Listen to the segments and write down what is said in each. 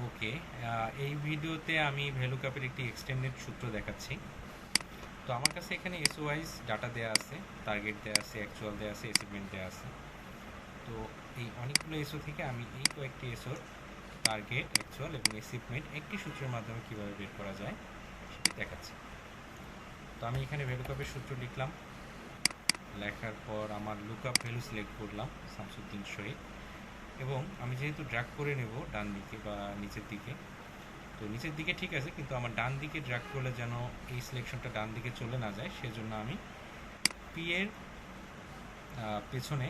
ওকে, এই ভিডিওতে আমি ভ্যালুক্যাপের একটি এক্সটেন্ডেড সূত্র দেখাচ্ছি। তো আমার কাছে এখানে এসও ওয়াইজ ডাটা দেওয়া আছে, টার্গেট দেওয়া আছে, অ্যাকচুয়াল দেওয়া আছে, অ্যাচিভমেন্ট দেওয়া আছে। তো এই অনেকগুলো এসও থেকে আমি এই কয়েকটি এসওর টার্গেট, অ্যাকচুয়াল এবং অ্যাচিভমেন্ট একটি সূত্রের মাধ্যমে কীভাবে বের করা যায় সেটি দেখাচ্ছি। তো আমি এখানে ভ্যালুক্যাপের সূত্র লিখলাম, লেখার পর আমার লুকআপ ভ্যালু সিলেক্ট করলাম শামসুদ্দিন শহীদ, এবং আমি যেহেতু ড্র্যাগ করে নেব ডান দিকে বা নিচের দিকে, তো নিচের দিকে ঠিক আছে, কিন্তু আমার ডান দিকে ড্র্যাগ করলে যেন এই সিলেকশনটা ডান দিকে চলে না যায়, সেজন্য আমি পি এর পেছনে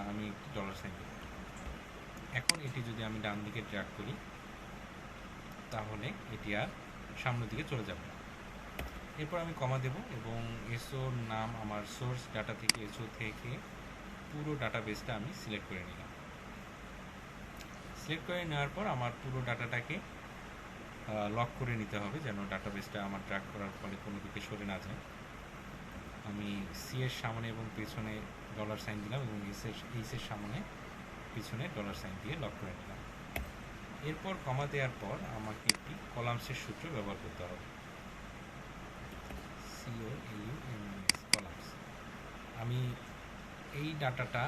আমি ডলার সাইন দেব। এখন এটি যদি আমি ডান দিকে ড্র্যাগ করি তাহলে এটি আর সামনের দিকে চলে যাবে না। এরপর আমি কমা দেব এবং এসওর নাম আমার সোর্স ডাটা থেকে এসও থেকে পুরো ডাটাবেসটা আমি সিলেক্ট করে নিলাম। সিলেক্ট করে নেওয়ার পর আমার পুরো ডাটাটাকে লক করে নিতে হবে যেন ডাটাবেসটা আমার ড্র্যাগ করার ফলে কোনো দিকে সরে না যায়। আমি সি এর সামনে এবং পেছনে ডলার সাইন দিলাম এবং এইচের সামনে পিছনে ডলার সাইন দিয়ে লক করে নিলাম। এরপর কমা দেওয়ার পর আমাকে একটি কলামসের সূত্র ব্যবহার করতে হবে, COLUMNS কলামস। আমি এই ডাটাটা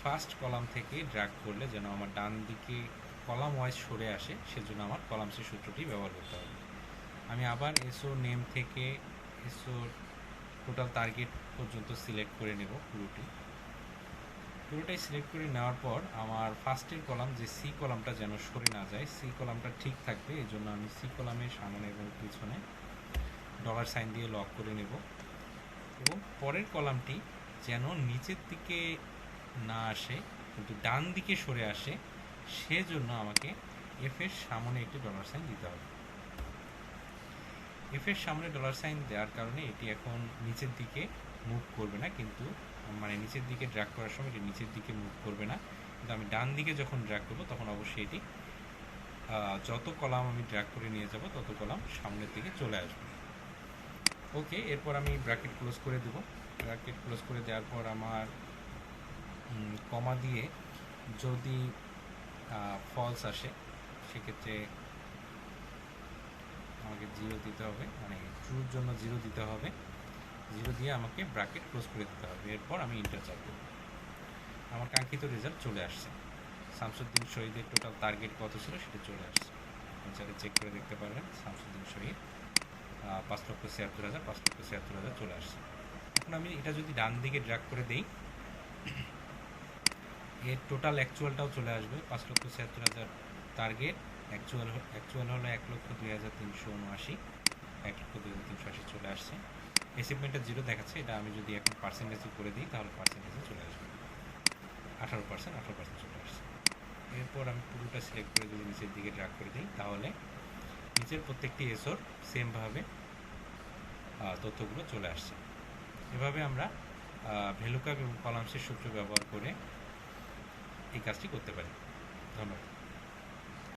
ফার্স্ট কলাম থেকে ড্র্যাগ করলে যেন আমার ডান দিকে কলাম ওয়াইজ সরে আসে, সেজন্য আমার কলামসের সূত্রটি ব্যবহার করতে হবে। আমি আবার এসও নেম থেকে এসও টোটাল টার্গেট পর্যন্ত সিলেক্ট করে নেব, পুরোটাই সিলেক্ট করে নেওয়ার পর আমার ফার্স্টের কলাম যে সি কলামটা যেন সরে না যায়, সি কলামটা ঠিক থাকবে, এই জন্য আমি সি কলামের সামনে এবং পিছনে ডলার সাইন দিয়ে লক করে নেব। এবং পরের কলামটি যেন নিচের দিকে না আসে কিন্তু ডান দিকে সরে আসে, সেজন্য আমাকে এফ এর সামনে একটি ডলার সাইন দিতে হবে। এফ এর সামনে ডলার সাইন দেওয়ার কারণে এটি এখন নিচের দিকে মুভ করবে না, কিন্তু মানে নিচের দিকে ড্র্যাগ করার সময় এটি নিচের দিকে মুভ করবে না, কিন্তু আমি ডান দিকে যখন ড্র্যাগ করবো তখন অবশ্যই এটি যত কলাম আমি ড্র্যাগ করে নিয়ে যাব তত কলাম সামনের দিকে চলে আসবে। ওকে, এরপর আমি ব্র্যাকেট ক্লোজ করে দেব। ব্র্যাকেট ক্লোজ করে দেওয়ার পর আমার কমা দিয়ে যদি ফলস আসে সেক্ষেত্রে আমাকে 0 দিতে হবে, মানে ট্রুর জন্য 0 দিতে হবে। 0 দিয়ে আমাকে ব্র্যাকেট ক্লোজ করে দিতে হবে। এরপর আমি ইন্টার চাপ দেব। আমার কাঙ্ক্ষিত রেজাল্ট চলে আসছে। শামসুদ্দিন শহীদের টোটাল টার্গেট কত ছিল সেটা চলে আসছে। আপনি চাইলে চেক করে দেখতে পারবেন। শামসুদ্দিন শহীদ 5,76,000 5,76,000 চলে আসছে। এখন আমি এটা যদি ডান দিকে ড্র্যাগ করে দেই, এর টোটাল অ্যাকচুয়ালটাও চলে আসবে। 5,76,000 টার্গেট, অ্যাকচুয়াল হলো 1,02,379, 1,02,380 চলে আসছে। অ্যাচিভমেন্টটা 0 দেখাচ্ছে, এটা আমি যদি এখন পার্সেন্টেজে করে দিই তাহলে পার্সেন্টেজে চলে আসবে 18%, 18% চলে আসছে। এরপর আমি পুরোটা সিলেক্ট করে যদি নিচের দিকে ড্র্যাগ করে দিই তাহলে নিচের প্রত্যেকটি এসওর সেমভাবে তথ্যগুলো চলে আসছে। এভাবে আমরা ভ্যালুক্যাপ এবং কলামসের সূত্র ব্যবহার করে এই কাজটি করতে পারি। ধন্যবাদ।